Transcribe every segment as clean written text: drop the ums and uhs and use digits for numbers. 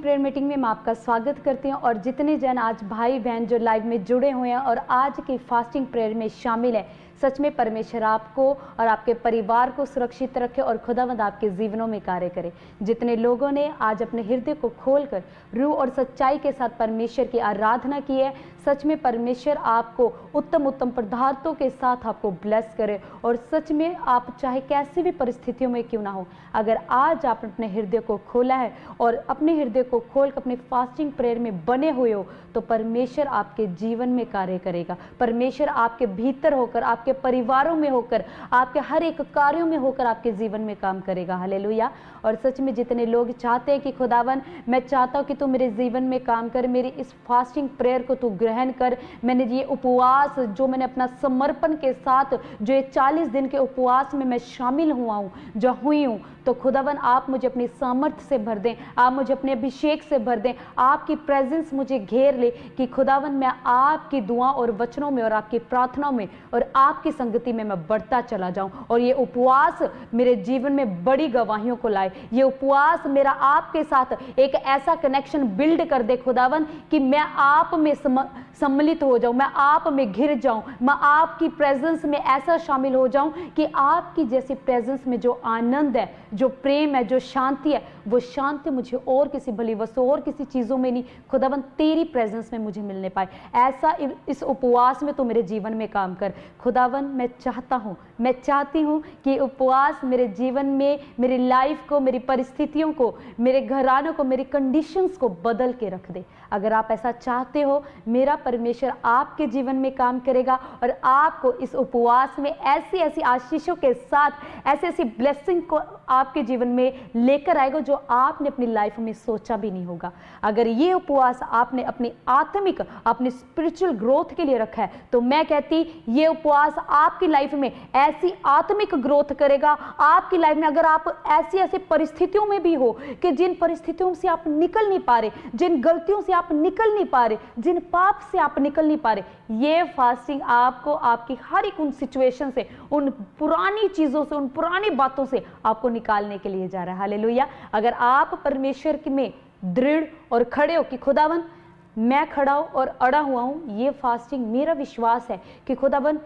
Prayer meeting में मैं आपका स्वागत करती हूँ और जितने जन आज भाई बहन जो लाइव में जुड़े हुए हैं और आज की फास्टिंग प्रेयर में शामिल है, सच में परमेश्वर आपको और आपके परिवार को सुरक्षित रखे और खुदावंद आपके जीवनों में कार्य करे। जितने लोगों ने आज अपने हृदय को खोलकर रूह और सच्चाई के साथ परमेश्वर की आराधना की है, सच में परमेश्वर आपको उत्तम उत्तम पदार्थों के साथ आपको ब्लेस करे। और सच में आप चाहे कैसी भी परिस्थितियों में क्यों ना हो, अगर आज आप अपने हृदय को खोला है और अपने हृदय को खोल कर अपनी फास्टिंग प्रेयर में बने हुए हो, तो परमेश्वर आपके जीवन में कार्य करेगा। परमेश्वर आपके भीतर होकर, आपके परिवारों में होकर, आपके हर एक कार्यों में होकर आपके जीवन में काम करेगा। हालेलुया। और सच में जितने लोग चाहते हैं कि खुदावन मैं चाहता हूँ कि तू मेरे जीवन में काम कर, मेरी इस फास्टिंग प्रेयर को तू ग्रहण कर, मैंने ये उपवास जो मैंने अपना समर्पण के साथ जो ये 40 दिन के उपवास में मैं शामिल हुआ हूँ, जो हुई हूँ, तो खुदावन आप मुझे अपनी सामर्थ्य से भर दें, आप मुझे अपने अभिषेक से भर दें, आपकी प्रेजेंस मुझे घेर ले कि खुदावन मैं आपकी दुआ और वचनों में और आपकी प्रार्थनाओं में और आपकी संगति में मैं बढ़ता चला जाऊं। और ये उपवास मेरे जीवन में बड़ी गवाहियों को लाए, ये उपवास मेरा आपके साथ एक ऐसा कनेक्शन बिल्ड कर दे खुदावन कि मैं आप में सम्मिलित हो जाऊं, मैं आप में घिर जाऊं, मैं आपकी प्रेजेंस में ऐसा शामिल हो जाऊं कि आपकी जैसी प्रेजेंस में जो आनंद है, जो प्रेम है, जो शांति है, वो शांति मुझे और किसी भली वस्तु और किसी चीज़ों में नहीं, खुदावन तेरी प्रेजेंस में मुझे मिलने पाए। ऐसा इस उपवास में तो मेरे जीवन में काम कर खुदावन। मैं चाहता हूँ, मैं चाहती हूँ कि उपवास मेरे जीवन में, मेरी लाइफ को, मेरी परिस्थितियों को, मेरे घरानों को, मेरी कंडीशंस को बदल के रख दे। अगर आप ऐसा चाहते हो, मेरा परमेश्वर आपके जीवन में काम करेगा और आपको इस उपवास में ऐसी ऐसी आशीषों के साथ, ऐसी ऐसी ब्लेसिंग को आपके जीवन में लेकर आएगा जो आपने अपनी लाइफ में सोचा भी नहीं होगा। अगर ये उपवास आपने अपनी आत्मिक, अपनी स्पिरिचुअल ग्रोथ के लिए रखा है, तो मैं कहती ये उपवास आपकी लाइफ में ऐसी आत्मिक ग्रोथ करेगा आपकी लाइफ में। अगर आप ऐसी ऐसी परिस्थितियों में भी हो कि जिन परिस्थितियों से आप निकल नहीं पा रहे, जिन गलतियों से आप निकल नहीं पा रहे, जिन पाप से आप निकल नहीं पा रहे, ये फास्टिंग आपको आपकी हर एक उन सिचुएशन से, उन पुरानी चीजों से, उन पुरानी बातों से आपको निकालने के लिए जा रहा है। हालेलुया। अगर आप परमेश्वर में दृढ़ और खड़े हो कि खुदावन मैं खड़ा हूं और अड़ा हुआ हूं, ये फास्टिंग मेरा विश्वास है कि खुदावन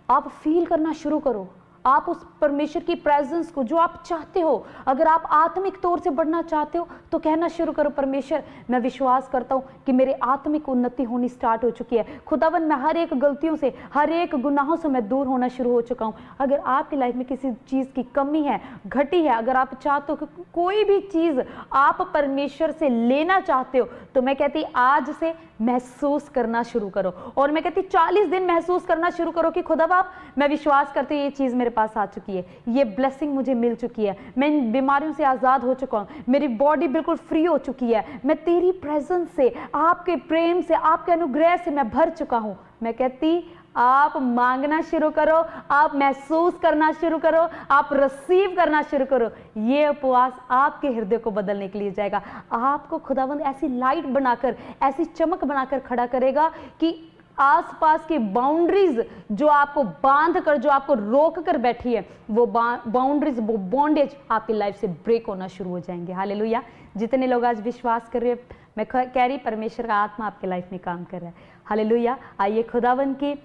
आप फील करना शुरू करो, आप उस परमेश्वर की प्रेजेंस को जो आप चाहते हो। अगर आप आत्मिक तौर से बढ़ना चाहते हो तो कहना शुरू करो, परमेश्वर मैं विश्वास करता हूं कि मेरे आत्मिक उन्नति होनी स्टार्ट हो चुकी है। खुदावन मैं हर एक गलतियों से, हर एक गुनाहों से मैं दूर होना शुरू हो चुका हूं। अगर आपकी लाइफ में किसी चीज़ की कमी है, घटी है, अगर आप चाहते हो कि कोई भी चीज़ आप परमेश्वर से लेना चाहते हो, तो मैं कहती आज से महसूस करना शुरू करो। और मैं कहती 40 दिन महसूस करना शुरू करो कि खुदा बाप मैं विश्वास करती हूँ ये चीज़ मेरे पास आ चुकी है, ये ब्लेसिंग मुझे मिल चुकी है, मैं इन बीमारियों से आज़ाद हो चुका हूँ, मेरी बॉडी बिल्कुल फ्री हो चुकी है, मैं तेरी प्रेजेंस से, आपके प्रेम से, आपके अनुग्रह से मैं भर चुका हूँ। मैं कहती आप मांगना शुरू करो, आप महसूस करना शुरू करो, आप रिसीव करना शुरू करो। ये उपवास आपके हृदय को बदलने के लिए जाएगा। आपको खुदावंद ऐसी लाइट बनाकर, ऐसी चमक बनाकर खड़ा करेगा कि आसपास की बाउंड्रीज जो आपको बांध कर, जो आपको रोक कर बैठी है, वो बाउंड्रीज, वो बॉन्डेज आपकी लाइफ से ब्रेक होना शुरू हो जाएंगे। हालेलुया। जितने लोग आज विश्वास कर रहे हैं, मैं कह रही परमेश्वर का आत्मा आपके लाइफ में काम कर रहा है। हालेलुया। आइए खुदावंद की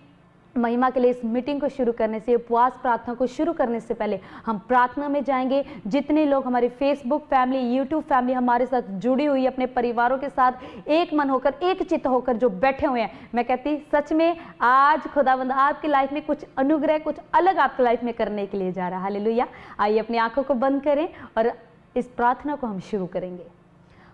महिमा के लिए इस मीटिंग को शुरू करने से, उपवास प्रार्थना को शुरू करने से पहले हम प्रार्थना में जाएंगे। जितने लोग हमारी फेसबुक फैमिली, यूट्यूब फैमिली हमारे साथ जुड़ी हुई, अपने परिवारों के साथ एक मन होकर, एक चित्त होकर जो बैठे हुए हैं, मैं कहती सच में आज खुदावंद आपकी लाइफ में कुछ अनुग्रह, कुछ अलग आपकी लाइफ में करने के लिए जा रहा है। हालेलुया। आइए अपनी आंखों को बंद करें और इस प्रार्थना को हम शुरू करेंगे।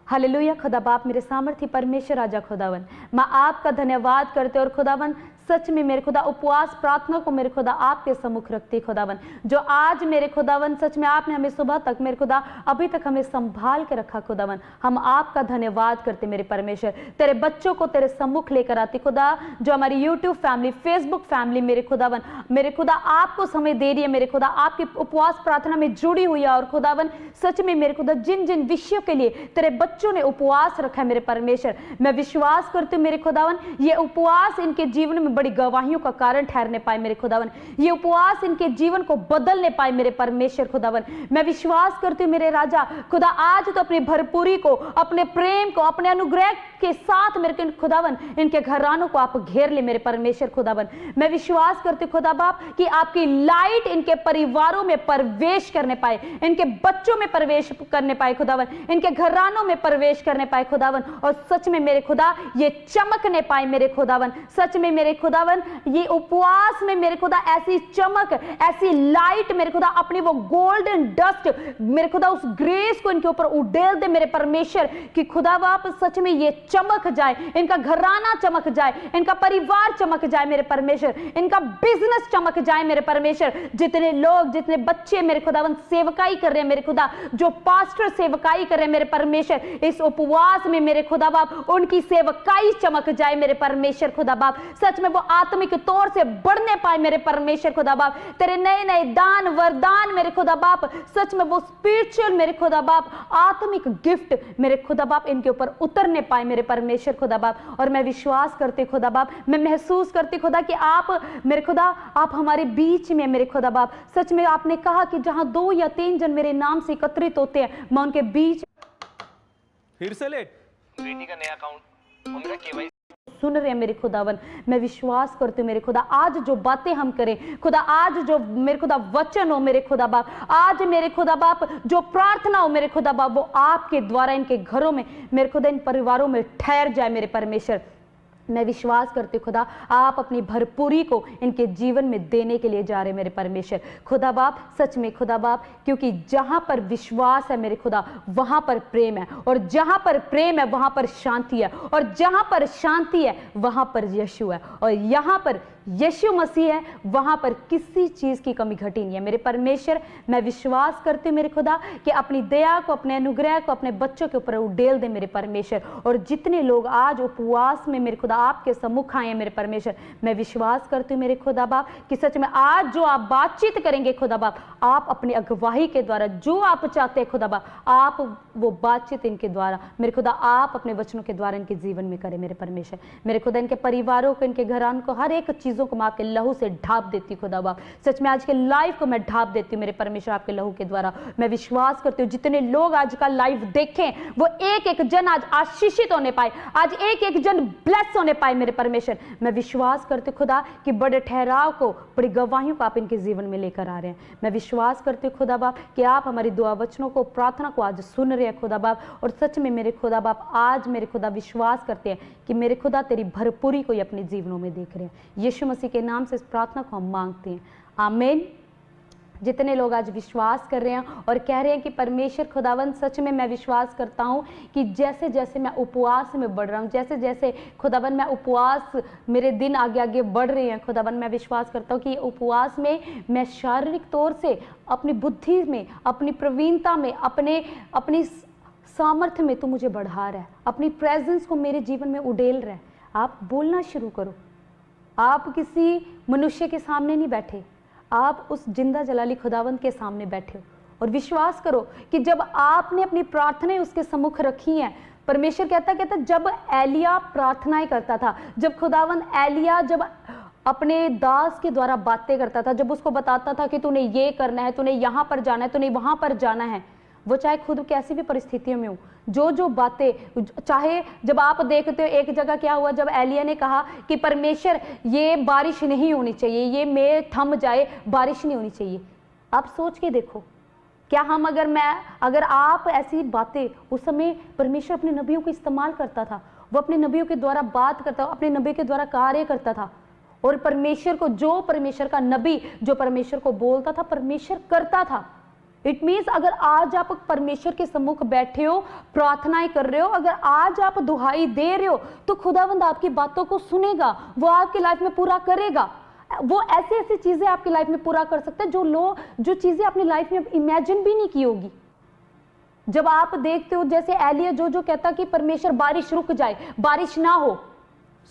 हालेलुया। खुदा बाप मेरे सामर्थ्य परमेश्वर राजा खुदावन, मैं आपका धन्यवाद करते और खुदावन सच में मेरे खुदा उपवास प्रार्थना को मेरे खुदा आपके सम्मुख रखती खुदावन, जो आज मेरे खुदावन सच में आपने हमें सुबह तक मेरे खुदा अभी तक हमें संभाल के रखा खुदावन, हम आपका धन्यवाद करते मेरे परमेश्वर। तेरे बच्चों को तेरे सम्मुख लेकर आती खुदा, जो हमारी यूट्यूब फैमिली, फेसबुक फैमिली मेरे खुदावन, मेरे खुदा आपको समय दे रही है, मेरे खुदा आपकी उपवास प्रार्थना में जुड़ी हुई है। और खुदावन सच में मेरे खुदा जिन जिन विषयों के लिए तेरे बच्चों ने उपवास रखा है मेरे परमेश्वर, मैं विश्वास करती हूँ मेरे खुदावन ये उपवास इनके जीवन में में बड़ी गवाहियों का कारण ठहरने पाए मेरे खुदावन। ये उपवास इनके जीवन को बदलने पाए मेरे परमेश्वर खुदावन। मैं विश्वास करती हूँ मेरे राजा खुदा, आज तो अपनी भरपूरी को, अपने प्रेम को, अपने अनुग्रह के साथ मेरे खुदावन इनके घरानों को आप घेर ले मेरे परमेश्वर खुदावन। मैं विश्वास करती हूँ खुदा बाप कि आपकी लाइट इनके परिवारों में प्रवेश करने पाए, इनके बच्चों में प्रवेश करने पाए खुदावन, इनके घरानों में प्रवेश करने पाए खुदावन, और सच में मेरे खुदा ये चमकने पाए मेरे खुदावन। सच में मेरे खुदावन ये उपवास में मेरे खुदा ऐसी चमक, ऐसी लाइट मेरे खुदा, अपनी वो गोल्डन डस्ट मेरे खुदा उस ग्रेस को इनके ऊपर उड़ेल दे मेरे परमेश्वर कि खुदा बाप सच में ये चमक जाए, इनका घराना चमक जाए, इनका परिवार चमक जाए मेरे परमेश्वर, इनका बिजनेस चमक जाए मेरे परमेश्वर। जितने लोग, जितने बच्चे मेरे खुदावन सेवकाई कर रहे हैं मेरे खुदा, जो पास्टर सेवकाई कर रहे हैं मेरे परमेश्वर, इस उपवास में मेरे खुदा बाप उनकी सेवकाई चमक जाए मेरे परमेश्वर खुदा बाप। सच में वो आत्मिक तौर से बढ़ने पाए मेरे परमेश्वर खुदा बाप। तेरे नए नए दान वरदान मेरे खुदा बाप, सच में वो स्पिरिचुअल मेरे खुदा बाप आत्मिक गिफ्ट मेरे खुदा बाप इनके ऊपर उतरने पाए मेरे परमेश्वर खुदा बाप। और मैं विश्वास करती खुदा बाप, मैं महसूस करती खुदा कि आप मेरे खुदा, आप हमारे बीच में मेरे खुदा बाप। सच में आपने कहा कि जहां 2 या 3 जन मेरे नाम से एकत्रित होते हैं, मैं उनके बीच। फिर से लेट बेटी का नया अकाउंट और मेरा केवाईसी सुन रहे हैं मेरे खुदावन। मैं विश्वास करती हूँ मेरे खुदा, आज जो बातें हम करें खुदा, आज जो मेरे खुदा वचन हो मेरे खुदा बाप, आज मेरे खुदा बाप जो प्रार्थना हो मेरे खुदा बाप, वो आपके द्वारा इनके घरों में मेरे खुदा, इन परिवारों में ठहर जाए मेरे परमेश्वर। मैं विश्वास करती हूँ खुदा, आप अपनी भरपूरी को इनके जीवन में देने के लिए जा रहे मेरे परमेश्वर खुदा बाप। सच में खुदा बाप, क्योंकि जहां पर विश्वास है मेरे खुदा, वहां पर प्रेम है, और जहां पर प्रेम है वहां पर शांति है, और जहां पर शांति है वहां पर यीशु है, और यहां पर यीशु मसीह है, वहां पर किसी चीज की कमी घटी नहीं है मेरे परमेश्वर। मैं विश्वास करती हूँ मेरे खुदा कि अपनी दया को, अपने अनुग्रह को अपने बच्चों के ऊपर उड़ेल दे मेरे परमेश्वर। और जितने लोग आज उपवास में मेरे खुदा आपके सम्मुख आए हैं मेरे परमेश्वर, मैं विश्वास करती हूँ मेरे खुदा बाप कि सच में आज जो आप बातचीत करेंगे खुदा बाप, आप अपनी अगुवाई के द्वारा जो आप चाहते हैं खुदा बाप, आप वो बातचीत इनके द्वारा मेरे खुदा, आप अपने वचनों के द्वारा इनके जीवन में करें मेरे परमेश्वर। मेरे खुदा इनके परिवारों को, इनके घरान को, हर एक चीजों को मैं आपके लहू से ढाप देती हूँ खुदा बाप। सच में आज के लाइव को मैं ढाप देती हूँ मेरे परमेश्वर आपके लहू के द्वारा। मैं विश्वास करती हूँ जितने लोग आज का लाइव देखें, वो एक एक जन आज आशीषित होने पाए, आज एक एक जन ब्लेस होने पाए मेरे परमेश्वर। मैं विश्वास करती हूँ खुदा कि बड़े ठहराव को, बड़ी गवाहियों को आप इनके जीवन में लेकर आ रहे हैं। मैं विश्वास करती हूँ खुदा बाप कि आप हमारी दुआ वचनों को, प्रार्थना को आज सुन रहे हैं खुदा बाप। और सच में मेरे खुदा बाप आज मेरे खुदा विश्वास करते हैं कि मेरे खुदा तेरी भरपूरी को अपने जीवनों में देख रहे हैं। यीशु मसीह के नाम से इस प्रार्थना को हम मांगते हैं, आमीन। जितने लोग आज विश्वास कर रहे हैं और कह रहे हैं कि परमेश्वर खुदावन, सच में मैं विश्वास करता हूं कि जैसे जैसे मैं उपवास में बढ़ रहा हूं, जैसे जैसे खुदावन मैं उपवास, मेरे दिन आगे आगे बढ़ रहे हैं खुदावन, मैं विश्वास करता हूं कि उपवास में मैं शारीरिक तौर से, अपनी बुद्धि में, अपनी प्रवीणता में, अपनी सामर्थ्य में तू मुझे बढ़ा रहा है, अपनी प्रेजेंस को मेरे जीवन में उड़ेल रहा है। आप बोलना शुरू करो। आप किसी मनुष्य के सामने नहीं बैठे, आप उस जिंदा जलाली खुदावंद के सामने बैठे हो। और विश्वास करो कि जब आपने अपनी प्रार्थनाएं उसके सम्मुख रखी हैं, परमेश्वर कहता जब एलिया प्रार्थनाएं करता था, जब खुदावंद एलिया जब अपने दास के द्वारा बातें करता था, जब उसको बताता था कि तूने ये करना है, तूने यहाँ पर जाना है, तूने वहाँ पर जाना है, वो चाहे खुद कैसी भी परिस्थितियों में हो, जो बातें, चाहे जब आप देखते हो एक जगह क्या हुआ, जब एलिया ने कहा कि परमेश्वर ये बारिश नहीं होनी चाहिए, ये मेघ थम जाए, बारिश नहीं होनी चाहिए। आप सोच के देखो, क्या हम अगर आप ऐसी बातें, उस समय परमेश्वर अपने नबियों को इस्तेमाल करता था, वो अपने नबियों के द्वारा बात करता, अपने नबी के द्वारा कार्य करता था, और परमेश्वर को, जो परमेश्वर का नबी जो परमेश्वर को बोलता था, परमेश्वर करता था। इट मीन्स अगर आज आप परमेश्वर के सम्मुख बैठे हो, प्रार्थनाएं कर रहे हो, अगर आज आप दुहाई दे रहे हो, तो खुदावंद आपकी बातों को सुनेगा, वो आपकी लाइफ में पूरा करेगा। वो ऐसी ऐसी चीजें आपकी लाइफ में पूरा कर सकते हैं जो चीजें अपनी लाइफ में इमेजिन भी नहीं की होगी। जब आप देखते हो जैसे एलिया जो कहता कि परमेश्वर बारिश रुक जाए, बारिश ना हो,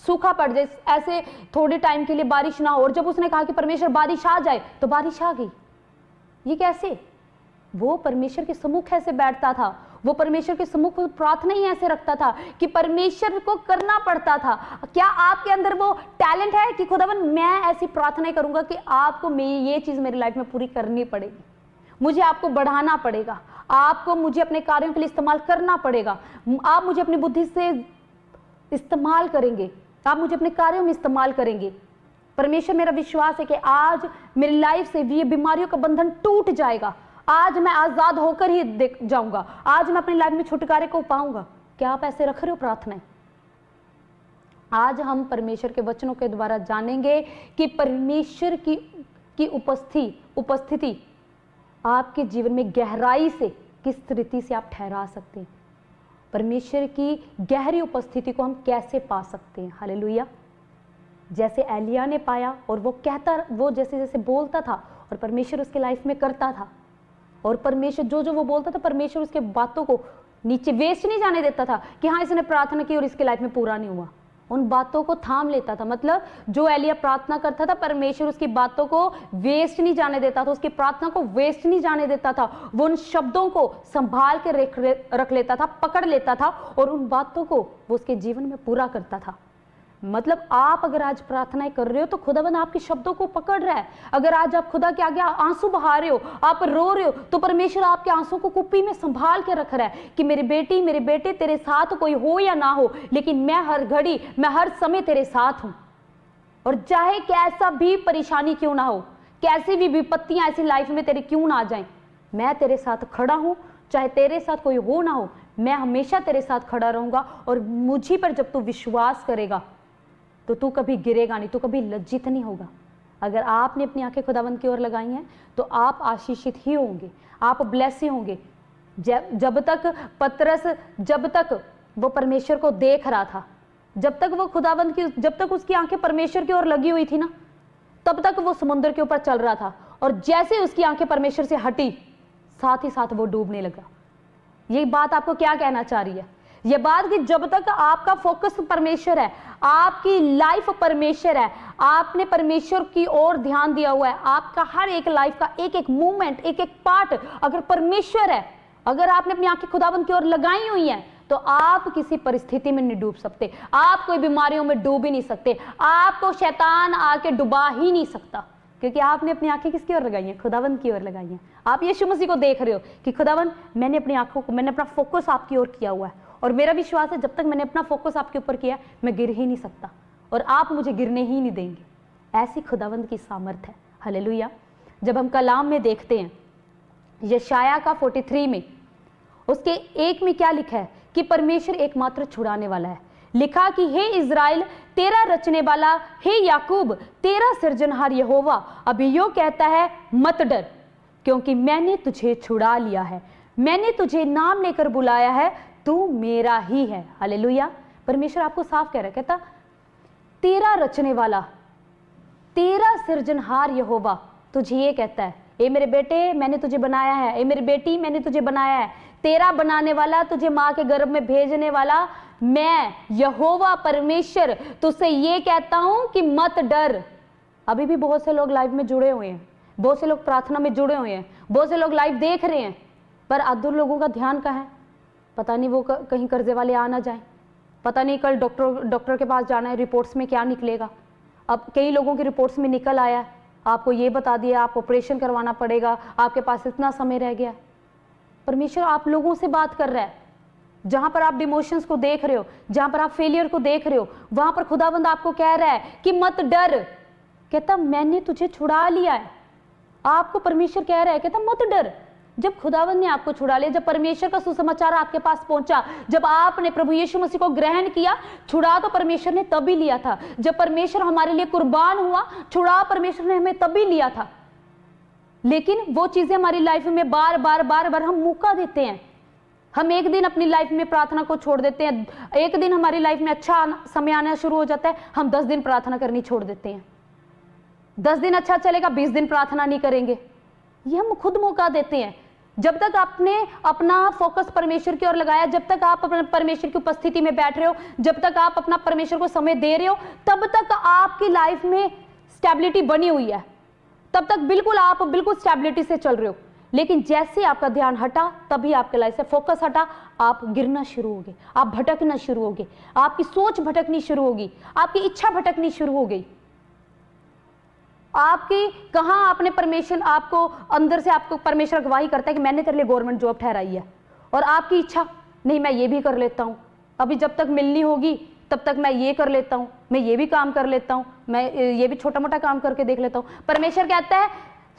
सूखा पड़ जाए, ऐसे थोड़े टाइम के लिए बारिश ना हो, और जब उसने कहा कि परमेश्वर बारिश आ जाए, तो बारिश आ गई। ये कैसे? वो परमेश्वर के सम्मुख ऐसे बैठता था, वो परमेश्वर के सम्मुख प्रार्थना ही ऐसे रखता था कि परमेश्वर को करना पड़ता था। क्या आपके अंदर वो टैलेंट है कि खुदावन मैं ऐसी प्रार्थना करूंगा कि आपको ये चीज मेरी लाइफ में पूरी करनी पड़ेगी, मुझे आपको बढ़ाना पड़ेगा, आपको मुझे अपने कार्यों के लिए इस्तेमाल करना पड़ेगा, आप मुझे अपनी बुद्धि से इस्तेमाल करेंगे, आप मुझे अपने कार्यों में इस्तेमाल करेंगे। परमेश्वर, मेरा विश्वास है कि आज मेरी लाइफ से ये बीमारियों का बंधन टूट जाएगा, आज मैं आजाद होकर ही देख जाऊंगा, आज मैं अपनी लाइफ में छुटकारे को पाऊंगा। क्या आप ऐसे रख रहे हो प्रार्थनाएं? आज हम परमेश्वर के वचनों के द्वारा जानेंगे कि परमेश्वर की उपस्थिति आपके जीवन में गहराई से किस रीति से आप ठहरा सकते हैं, परमेश्वर की गहरी उपस्थिति को हम कैसे पा सकते हैं। हालेलुया। जैसे एलिया ने पाया और वो जैसे जैसे बोलता था और परमेश्वर उसके लाइफ में करता था, और परमेश्वर जो वो बोलता था परमेश्वर उसके बातों को नीचे वेस्ट नहीं जाने देता था कि हाँ इसने प्रार्थना की और इसके लाइफ में पूरा नहीं हुआ। उन बातों को थाम लेता था। मतलब जो एलिया प्रार्थना करता था परमेश्वर उसकी बातों को वेस्ट नहीं जाने देता था, उसकी प्रार्थना को वेस्ट नहीं जाने देता था। वो उन शब्दों को संभाल के रख लेता था, पकड़ लेता था और उन बातों को वो उसके जीवन में पूरा करता था। मतलब आप अगर आज प्रार्थनाएं कर रहे हो तो खुदावन आपके शब्दों को पकड़ रहा है। अगर आज आप खुदा के आगे आंसू बहा रहे हो, आप रो रहे हो, तो परमेश्वर आपके आंसू को कुप्पी में संभाल के रख रहा है कि मेरी बेटी मेरे बेटे तेरे साथ कोई हो या ना हो, लेकिन मैं हर घड़ी मैं हर समय तेरे साथ हूं। और चाहे कैसा भी परेशानी क्यों ना हो, कैसी भी विपत्तियां ऐसी लाइफ में तेरे क्यों ना आ जाएं, मैं तेरे साथ खड़ा हूं। चाहे तेरे साथ कोई हो ना हो, मैं हमेशा तेरे साथ खड़ा रहूंगा। और मुझी पर जब तू विश्वास करेगा तो तू कभी गिरेगा नहीं, तू कभी लज्जित नहीं होगा। अगर आपने अपनी आंखें खुदावंद की ओर लगाई हैं तो आप आशीषित ही होंगे, आप ब्लेस ही होंगे। जब तक वो परमेश्वर को देख रहा था, जब तक वो खुदावंद की, जब तक उसकी आंखें परमेश्वर की ओर लगी हुई थी ना, तब तक वो समुद्र के ऊपर चल रहा था। और जैसे उसकी आंखें परमेश्वर से हटी, साथ ही साथ वो डूबने लगा। ये बात आपको क्या कहना चाह रही है? ये बात कि जब तक आपका फोकस परमेश्वर है, आपकी लाइफ परमेश्वर है, आपने परमेश्वर की ओर ध्यान दिया हुआ है, आपका हर एक लाइफ का एक एक मूवमेंट, एक एक पार्ट अगर परमेश्वर है, अगर आपने अपनी आंखें खुदाबंद की ओर लगाई हुई हैं, तो आप किसी परिस्थिति में नहीं डूब सकते, आप कोई बीमारियों में डूब ही नहीं सकते, आपको शैतान आके डुबा ही नहीं सकता, क्योंकि आपने अपनी आंखें किसकी ओर लगाई हैं? खुदावंद की ओर लगाई हैं। आप यीशु मसीह को देख रहे हो कि खुदावंद, मैंने अपनी आंखों को, मैंने अपना फोकस आपकी ओर किया हुआ है, और मेरा विश्वास है जब तक मैंने अपना फोकस आपके ऊपर किया मैं गिर ही नहीं सकता और आप मुझे गिरने ही नहीं देंगे। ऐसी खुदावंद की सामर्थ है। हालेलुया। जब हम कलाम में देखते हैं यशाया का 43 में, उसके 1 में क्या लिखा है कि परमेश्वर एकमात्र छुड़ाने वाला है। लिखा कि हे इज़राइल तेरा रचने वाला, हे याकूब तेरा सृजनहार यहोवा अभी यो कहता है, मत डर, क्योंकि मैंने तुझे छुड़ा लिया है, मैंने तुझे नाम लेकर बुलाया है, तू मेरा ही है। हालेलुया। परमेश्वर आपको साफ कह रहा है, कहता तेरा रचने वाला, तेरा सृजनहार यहोवा तुझे ये कहता है, ए मेरे बेटे मैंने तुझे बनाया है, ए मेरी बेटी मैंने तुझे बनाया है, तेरा बनाने वाला, तुझे माँ के गर्भ में भेजने वाला मैं यहोवा परमेश्वर तुझसे ये कहता हूं कि मत डर। अभी भी बहुत से लोग लाइव में जुड़े हुए हैं, बहुत से लोग प्रार्थना में जुड़े हुए हैं, बहुत से लोग लाइव देख रहे हैं, पर आधे लोगों का ध्यान कहाँ है? पता नहीं वो कहीं कर्जे वाले आ ना जाए, पता नहीं कल डॉक्टर के पास जाना है, रिपोर्ट्स में क्या निकलेगा। अब कई लोगों की रिपोर्ट्स में निकल आया, आपको ये बता दिया आप ऑपरेशन करवाना पड़ेगा, आपके पास इतना समय रह गया। परमेश्वर आप लोगों से बात कर रहा है। जहां पर आप डिमोशंस को देख रहे हो, जहां पर आप फेलियर को देख रहे हो, वहां पर खुदाबंद आपको कह रहा है कि मत डर। कहता मैंने तुझे छुड़ा लिया है। आपको परमेश्वर कह रहा है, कहता मत डर। जब खुदावंद ने आपको छुड़ा लिया, जब परमेश्वर का सुसमाचार आपके पास पहुंचा, जब आपने प्रभु यीशु मसीह को ग्रहण किया, छुड़ा तो परमेश्वर ने तभी लिया था। जब परमेश्वर हमारे लिए कुर्बान हुआ, छुड़ा परमेश्वर ने हमें तभी लिया था। लेकिन वो चीजें हमारी लाइफ में बार बार हम मौका देते हैं। हम एक दिन अपनी लाइफ में प्रार्थना को छोड़ देते हैं, एक दिन हमारी लाइफ में अच्छा समय आना शुरू हो जाता है, हम 10 दिन प्रार्थना करनी छोड़ देते हैं। 10 दिन अच्छा चलेगा, 20 दिन प्रार्थना नहीं करेंगे। ये हम खुद मौका देते हैं। जब तक आपने अपना फोकस परमेश्वर की ओर लगाया, जब तक आप परमेश्वर की उपस्थिति में बैठ रहे हो, जब तक आप अपना परमेश्वर को समय दे रहे हो, तब तक आपकी लाइफ में स्टेबिलिटी बनी हुई है, तब तक बिल्कुल आप बिल्कुल स्टेबिलिटी से चल रहे हो। लेकिन जैसे आपका ध्यान हटा तभी आपके लाइफ से फोकस हटा, आप गिरना शुरू होगे, आप भटकना शुरू होगे, आपकी सोच भटकनी शुरू होगी, आपकी इच्छा भटकनी शुरू हो गई। आपकी कहां आपने परमेश्वर, आपको अंदर से आपको परमेश्वर गवाही करता है कि मैंने तेरे लिए गवर्नमेंट जॉब ठहराई है, और आपकी इच्छा नहीं मैं ये भी कर लेता हूं, अभी जब तक मिलनी होगी तब तक मैं ये कर लेता हूं, मैं ये भी काम कर लेता हूं, मैं ये भी छोटा मोटा काम करके देख लेता हूं। परमेश्वर कहता है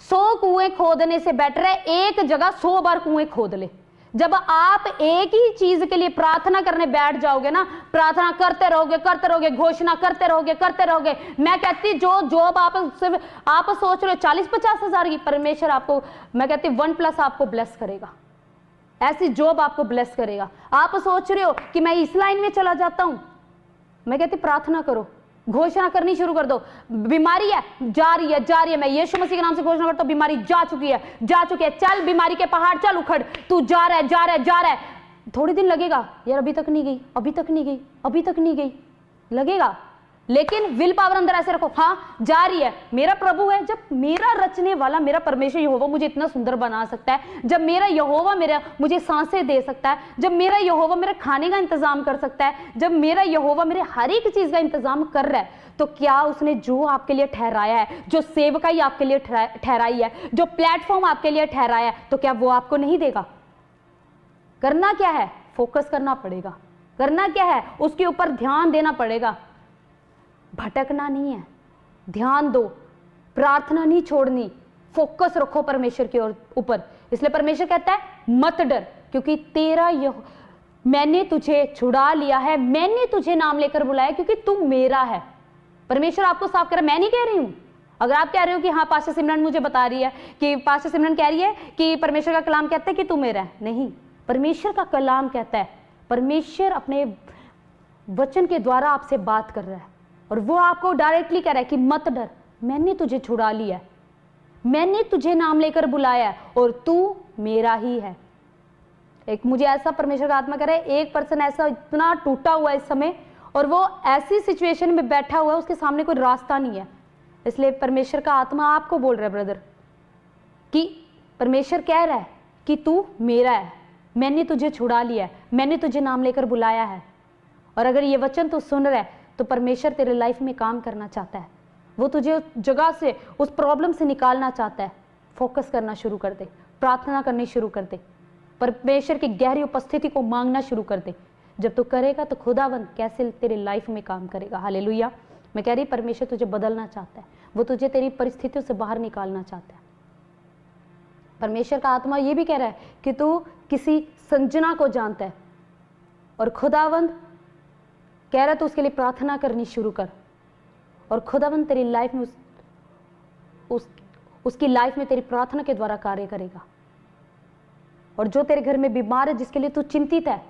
100 कुएं खोदने से बेटर है एक जगह 100 बार कुएं खोद ले। जब आप एक ही चीज के लिए प्रार्थना करने बैठ जाओगे ना, प्रार्थना करते रहोगे, घोषणा करते रहोगे। मैं कहती जो जॉब आप सोच रहे हो 40-50 हजार की, परमेश्वर आपको, मैं कहती 1+ आपको ब्लेस करेगा, ऐसी जॉब आपको ब्लेस करेगा। आप सोच रहे हो कि मैं इस लाइन में चला जाता हूं, मैं कहती प्रार्थना करो, घोषणा करनी शुरू कर दो। बीमारी है, जा रही है, मैं यीशु मसीह के नाम से घोषणा करता हूं, बीमारी जा चुकी है, चल बीमारी के पहाड़ चल उखड़, तू जा रहा है। थोड़ी दिन लगेगा यार, अभी तक नहीं गई, लगेगा, लेकिन विल पावर अंदर ऐसे रखो, हाँ जा रही है, मेरा प्रभु है। जब मेरा रचने वाला मेरा परमेश्वर यहोवा मुझे इतना सुंदर बना सकता है, जब मेरा यहोवा मुझे सांसें दे सकता है, जब मेरा यहोवा मेरे खाने का इंतजाम कर सकता है, जब मेरा यहोवा मेरे हर एक चीज का इंतजाम कर रहा है, तो क्या उसने जो आपके लिए ठहराया है, जो सेवकाई आपके लिए ठहराई है, जो प्लेटफॉर्म आपके लिए ठहराया है, तो क्या वो आपको नहीं देगा? करना क्या है? फोकस करना पड़ेगा। करना क्या है? उसके ऊपर ध्यान देना पड़ेगा। भटकना नहीं है, ध्यान दो, प्रार्थना नहीं छोड़नी, फोकस रखो परमेश्वर के ऊपर। इसलिए परमेश्वर कहता है मत डर, क्योंकि मैंने तुझे छुड़ा लिया है, मैंने तुझे नाम लेकर बुलाया, क्योंकि तू मेरा है। परमेश्वर आपको साफ कर, मैं नहीं कह रही हूं। अगर आप कह रहे हो कि हाँ पास्टर सिमरन मुझे बता रही है, कि पास्टर सिमरन कह रही है कि परमेश्वर का कलाम कहता है कि तू मेरा है, नहीं, परमेश्वर का कलाम कहता है, परमेश्वर अपने वचन के द्वारा आपसे बात कर रहा है, और वो आपको डायरेक्टली कह रहा है कि मत डर, मैंने तुझे छुड़ा लिया है, मैंने तुझे नाम लेकर बुलाया है, और तू मेरा ही है। एक मुझे ऐसा परमेश्वर का आत्मा कह रहा है, एक पर्सन ऐसा इतना टूटा हुआ है इस समय, और वो ऐसी सिचुएशन में बैठा हुआ है, उसके सामने कोई रास्ता नहीं है। इसलिए परमेश्वर का आत्मा आपको बोल रहा है ब्रदर, कि परमेश्वर कह रहा है कि तू मेरा है, मैंने तुझे छुड़ा लिया है, मैंने तुझे नाम लेकर बुलाया है। और अगर ये वचन तू सुन रहा है, तो परमेश्वर तेरे लाइफ में काम करना चाहता है, वो तुझे उस जगह से, उस प्रॉब्लम से निकालना चाहता है। फोकस करना शुरू कर दे, प्रार्थना करनी शुरू कर दे, परमेश्वर की गहरी उपस्थिति को मांगना शुरू कर दे। जब तू करेगा तो खुदावंद कैसे तेरे लाइफ में काम करेगा। हालेलुया। मैं कह रही परमेश्वर तुझे बदलना चाहता है, वो तुझे तेरी परिस्थितियों से बाहर निकालना चाहता है। परमेश्वर का आत्मा ये भी कह रहा है कि तू किसी संजना को जानता है, और खुदावंद कह रहा है तो उसके लिए प्रार्थना करनी शुरू कर, और खुदावंद तेरी लाइफ में उसकी लाइफ में तेरी प्रार्थना के द्वारा कार्य करेगा। और जो तेरे घर में बीमार है, जिसके लिए तू चिंतित है,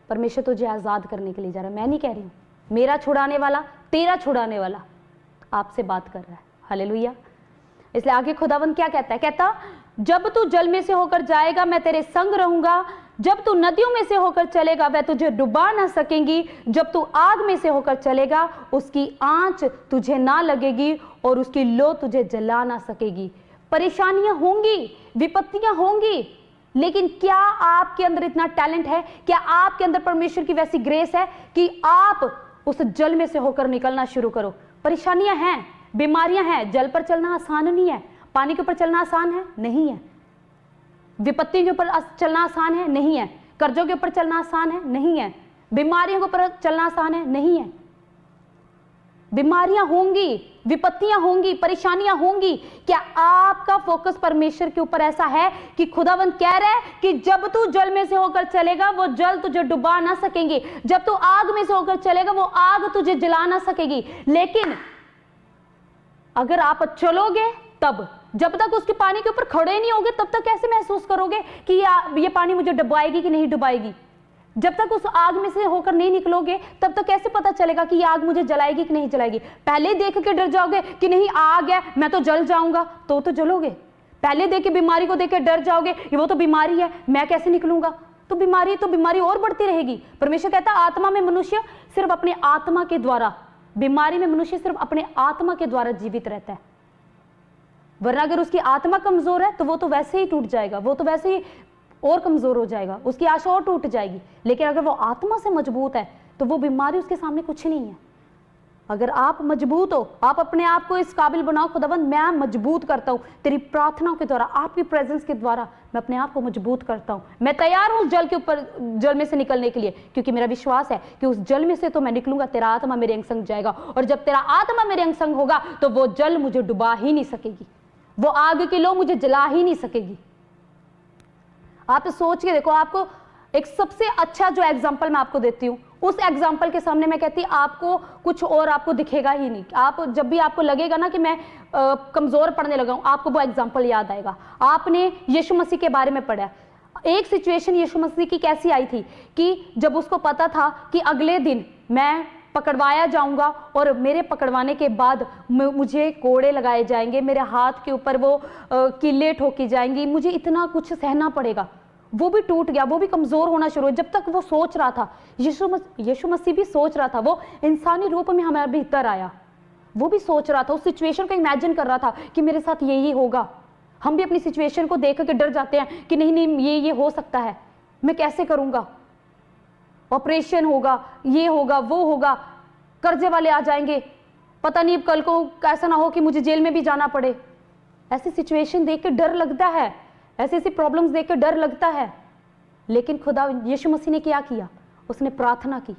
परमेश्वर तुझे आजाद करने के लिए जा रहा है। मैं नहीं कह रही हूं, मेरा छुड़ाने वाला, तेरा छुड़ाने वाला आपसे बात कर रहा है। हालेलुया। इसलिए आगे खुदावंद क्या कहता है? कहता जब तू जल में से होकर जाएगा मैं तेरे संग रहूंगा, जब तू नदियों में से होकर चलेगा वह तुझे डुबा ना सकेंगी, जब तू आग में से होकर चलेगा उसकी आंच तुझे ना लगेगी और उसकी लो तुझे जला ना सकेगी। परेशानियां होंगी, विपत्तियां होंगी, लेकिन क्या आपके अंदर इतना टैलेंट है, क्या आपके अंदर परमेश्वर की वैसी ग्रेस है कि आप उस जल में से होकर निकलना शुरू करो? परेशानियां हैं, बीमारियां हैं, जल पर चलना आसान नहीं है, पानी के ऊपर चलना आसान है नहीं है, विपत्ति के ऊपर चलना आसान है नहीं है, कर्जों के ऊपर चलना आसान है नहीं है, बीमारियों के ऊपर चलना आसान है नहीं है। बीमारियां होंगी, विपत्तियां होंगी, परेशानियां होंगी। क्या आपका फोकस परमेश्वर के ऊपर ऐसा है कि खुदावंद कह रहा है कि जब तू जल में से होकर चलेगा वो जल तुझे डुबा ना सकेंगे, जब तू आग में से होकर चलेगा वो आग तुझे जला ना सकेगी। लेकिन अगर आप चलोगे तब, जब तक उसके पानी के ऊपर खड़े नहीं होगे तब तक कैसे महसूस करोगे कि ये पानी मुझे डुबाएगी कि नहीं डुबाएगी? जब तक उस आग में से होकर नहीं निकलोगे तब तक कैसे पता चलेगा कि ये आग मुझे जलाएगी कि नहीं जलाएगी? पहले देख के डर जाओगे कि नहीं आग है मैं तो जल जाऊंगा, तो जलोगे। पहले देख के बीमारी को देख के डर जाओगे कि वो तो बीमारी है मैं कैसे निकलूंगा, तो बीमारी और बढ़ती रहेगी। परमेश्वर कहता है आत्मा में मनुष्य सिर्फ अपने आत्मा के द्वारा, बीमारी में मनुष्य सिर्फ अपने आत्मा के द्वारा जीवित रहता है। वरना अगर उसकी आत्मा कमजोर है तो वो तो वैसे ही टूट जाएगा, वो तो वैसे ही और कमजोर हो जाएगा, उसकी आशा और टूट जाएगी। लेकिन अगर वो आत्मा से मजबूत है तो वो बीमारी उसके सामने कुछ नहीं है। अगर आप मजबूत हो, आप अपने आप को इस काबिल बनाओ, खुदावंद मैं मजबूत करता हूँ तेरी प्रार्थनाओं के द्वारा, आपकी प्रेजेंस के द्वारा मैं अपने आप को मजबूत करता हूँ। मैं तैयार हूँ जल के ऊपर, जल में से निकलने के लिए, क्योंकि मेरा विश्वास है कि उस जल में से तो मैं निकलूंगा, तेरा आत्मा मेरे अंग संग जाएगा, और जब तेरा आत्मा मेरे अंग संग होगा तो वो जल मुझे डुबा ही नहीं सकेगी, वो आग की लो मुझे जला ही नहीं सकेगी। आप सोच के देखो, आपको एक सबसे अच्छा जो एग्जाम्पल मैं आपको देती हूँ, उस एग्जाम्पल के सामने मैं कहती आपको कुछ और आपको दिखेगा ही नहीं। आप जब भी आपको लगेगा ना कि मैं कमजोर पड़ने लगा हूं, आपको वो एग्जाम्पल याद आएगा। आपने यीशु मसीह के बारे में पढ़ा, एक सिचुएशन यीशु मसीह की कैसी आई थी कि जब उसको पता था कि अगले दिन मैं पकड़वाया जाऊंगा और मेरे पकड़वाने के बाद मुझे कोड़े लगाए जाएंगे, मेरे हाथ के ऊपर वो किल्ले ठोकी जाएंगी, मुझे इतना कुछ सहना पड़ेगा। वो भी टूट गया, वो भी कमजोर होना शुरू हुआ। जब तक वो सोच रहा था, यीशु मसीह भी सोच रहा था, वो इंसानी रूप में हमारे भीतर आया, वो भी सोच रहा था, उस सिचुएशन को इमेजिन कर रहा था कि मेरे साथ यही होगा। हम भी अपनी सिचुएशन को देख के डर जाते हैं कि नहीं ये हो सकता है, मैं कैसे करूंगा, ऑपरेशन होगा, ये होगा, वो होगा, कर्जे वाले आ जाएंगे, पता नहीं कल को ऐसा ना हो कि मुझे जेल में भी जाना पड़े। ऐसी सिचुएशन देख के डर लगता है, ऐसी ऐसी प्रॉब्लम्स देख के डर लगता है। लेकिन खुदा यीशु मसीह ने क्या किया, उसने प्रार्थना की,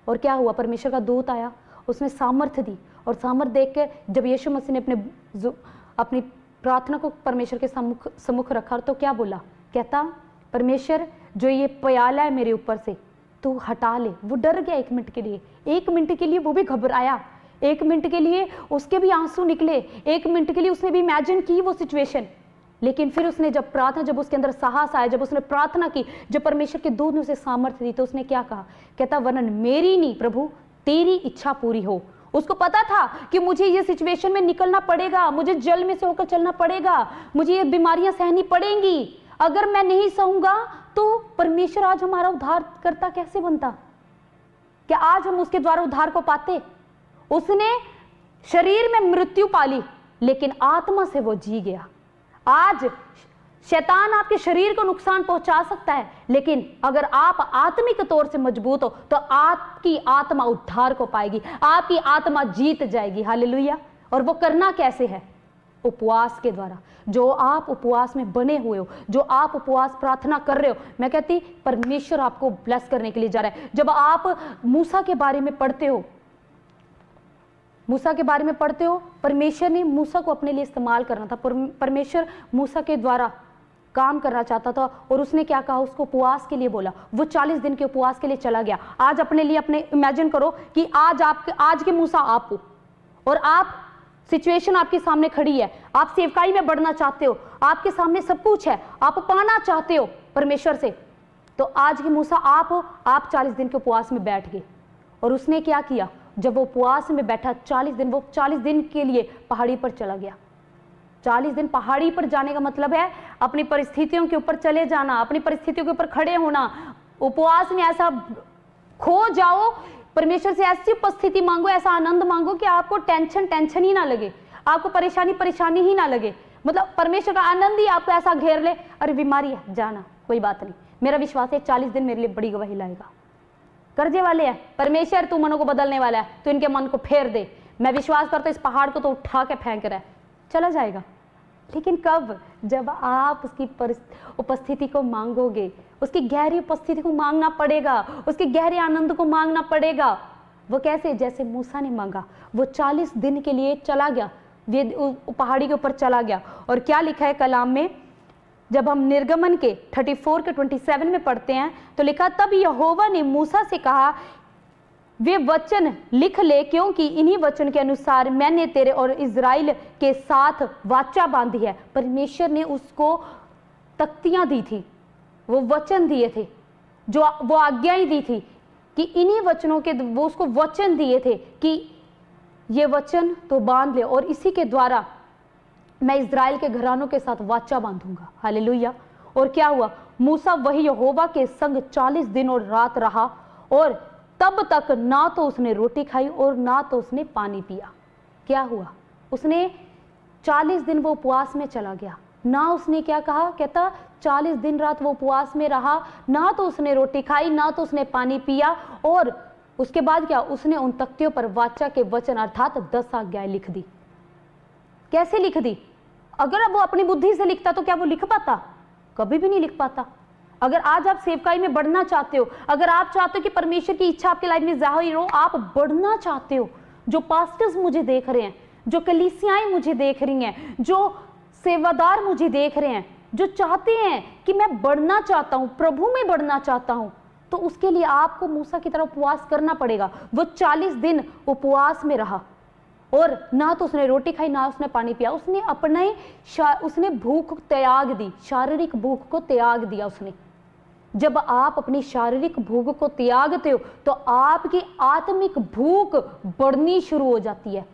और क्या हुआ, परमेश्वर का दूत आया, उसने सामर्थ्य दी, और सामर्थ्य देख के जब यीशु मसीह ने अपनी प्रार्थना को परमेश्वर के सम्मुख रखा तो क्या बोला, कहता परमेश्वर जो ये प्याला है मेरे ऊपर से तू हटा ले। वो डर गया एक मिनट के लिए, एक मिनट के लिए वो भी घबराया, एक मिनट के लिए उसके भी आंसू निकले, एक मिनट के लिए उसने भी इमेजिन की वो सिचुएशन। लेकिन फिर उसने जब प्रार्थना, जब उसके अंदर साहस आया, जब उसने प्रार्थना की, जब परमेश्वर के दूत ने उसे सामर्थ्य दी, तो उसने क्या कहा, कहता वरन मेरी नहीं प्रभु तेरी इच्छा पूरी हो। उसको पता था कि मुझे ये सिचुएशन में निकलना पड़ेगा, मुझे जल में से होकर चलना पड़ेगा, मुझे ये बीमारियां सहनी पड़ेंगी। अगर मैं नहीं सहूंगा तो परमेश्वर आज हमारा उद्धार करता कैसे बनता, क्या आज हम उसके द्वारा उद्धार को पाते। उसने शरीर में मृत्यु पाली, लेकिन आत्मा से वो जी गया। आज शैतान आपके शरीर को नुकसान पहुंचा सकता है, लेकिन अगर आप आत्मिक तौर से मजबूत हो तो आपकी आत्मा उद्धार को पाएगी, आपकी आत्मा जीत जाएगी। हालेलुया। और वो करना कैसे है, उपवास के द्वारा। जो आप उपवास में बने हुए हो, जो आप उपवास प्रार्थना कर रहे हो, मैं कहती परमेश्वर आपको ब्लेस करने के लिए जा रहा है। जब आप मूसा के बारे में पढ़ते हो, मूसा के बारे में पढ़ते हो, परमेश्वर ने मूसा को अपने लिए इस्तेमाल करना था, परमेश्वर मूसा के द्वारा काम करना चाहता था, और उसने क्या कहा, उसको उपवास के लिए बोला। वो 40 दिन के उपवास के लिए चला गया। आज अपने लिए अपने इमेजिन करो कि आज के मूसा आप हो, और आप सिचुएशन आपके सामने खड़ी है, आप सेवकाई में बढ़ना चाहते हो, आपके सामने सब कुछ है, आप पाना चाहते हो परमेश्वर से, तो आज के मूसा आप हो। आप 40 दिन के उपवास में बैठ गए, और उसने क्या किया, जब वो उपवास में बैठा 40 दिन, वो 40 दिन के लिए पहाड़ी पर चला गया। 40 दिन पहाड़ी पर जाने का मतलब है अपनी परिस्थितियों के ऊपर चले जाना, अपनी परिस्थितियों के ऊपर खड़े होना। उपवास में ऐसा खो जाओ, परमेश्वर से ऐसी उपस्थिति मांगो, ऐसा आनंद मांगो कि आपको टेंशन ही ना लगे, आपको परेशानी ही ना लगे। मतलब परमेश्वर का आनंद ही आपको ऐसा घेर ले, अरे बीमारी है जाना, कोई बात नहीं। मेरा विश्वास है 40 दिन मेरे लिए बड़ी गवाही लाएगा। कर्जे वाले हैं, परमेश्वर तू मनों को बदलने वाला है, तो इनके मन को फेर दे। मैं विश्वास करता हूं इस पहाड़ को तो उठा के फेंक रहा है, चला जाएगा। लेकिन कब, जब आप उसकी उपस्थिति को मांगोगे, उसकी गहरी उपस्थिति को मांगना पड़ेगा, उसके गहरे आनंद को मांगना पड़ेगा। वो कैसे, जैसे मूसा ने मांगा, वो 40 दिन के लिए चला गया, पहाड़ी के ऊपर चला गया। और क्या लिखा है कलाम में, जब हम निर्गमन के 34 के 27 में पढ़ते हैं तो लिखा, तब यहोवा ने मूसा से कहा, वे वचन लिख ले, क्योंकि इन्हीं वचन के अनुसार मैंने तेरे और इज़राइल के साथ वाचा बांधी है। परमेश्वर ने उसको तख्तियां दी थी, वो वचन दिए थे, जो वो आज्ञाएं दी थी कि इन्हीं वचनों के, वो उसको वचन दिए थे कि ये वचन तो बांध ले, और इसी के द्वारा मैं इज़राइल के घरानों के साथ वाचा बांधूंगा। हालेलुया। और क्या हुआ, मूसा वही यहोवा के संग 40 दिन और रात रहा, और तब तक ना तो उसने रोटी खाई और ना तो उसने पानी पिया। क्या हुआ, उसने 40 दिन वो उपवास में चला गया। ना उसने क्या कहा, कहता 40 दिन रात वो उपवास में रहा, ना तो उसने रोटी खाई, ना तो उसने पानी पिया, और उसके बाद क्या, उसने उन तख्तियों पर वाचा के वचन अर्थात 10 आज्ञाएं लिख दी। कैसे लिख दी? अगर वो अपनी बुद्धि से लिखता तो क्या वो लिख पाता? कभी भी नहीं लिख पाता। अगर आज आप सेवकाई में बढ़ना चाहते हो, अगर आप चाहते हो कि परमेश्वर की इच्छा आपके लाइफ में जाहिर हो, आप बढ़ना चाहते हो, जो पास्टर्स मुझे देख रहे हैं, जो कलीसियाएं मुझे देख रही हैं, जो सेवादार मुझे देख रहे हैं, जो चाहते हैं कि मैं बढ़ना चाहता हूं, प्रभु में बढ़ना चाहता हूं, तो उसके लिए आपको मूसा की तरह उपवास करना पड़ेगा। वो 40 दिन उपवास में रहा और ना तो उसने रोटी खाई, ना उसने पानी पिया। उसने भूख त्याग दी, शारीरिक भूख को त्याग दिया उसने। जब आप अपनी शारीरिक भूख को त्यागते हो तो आपकी आत्मिक भूख बढ़नी शुरू हो जाती है।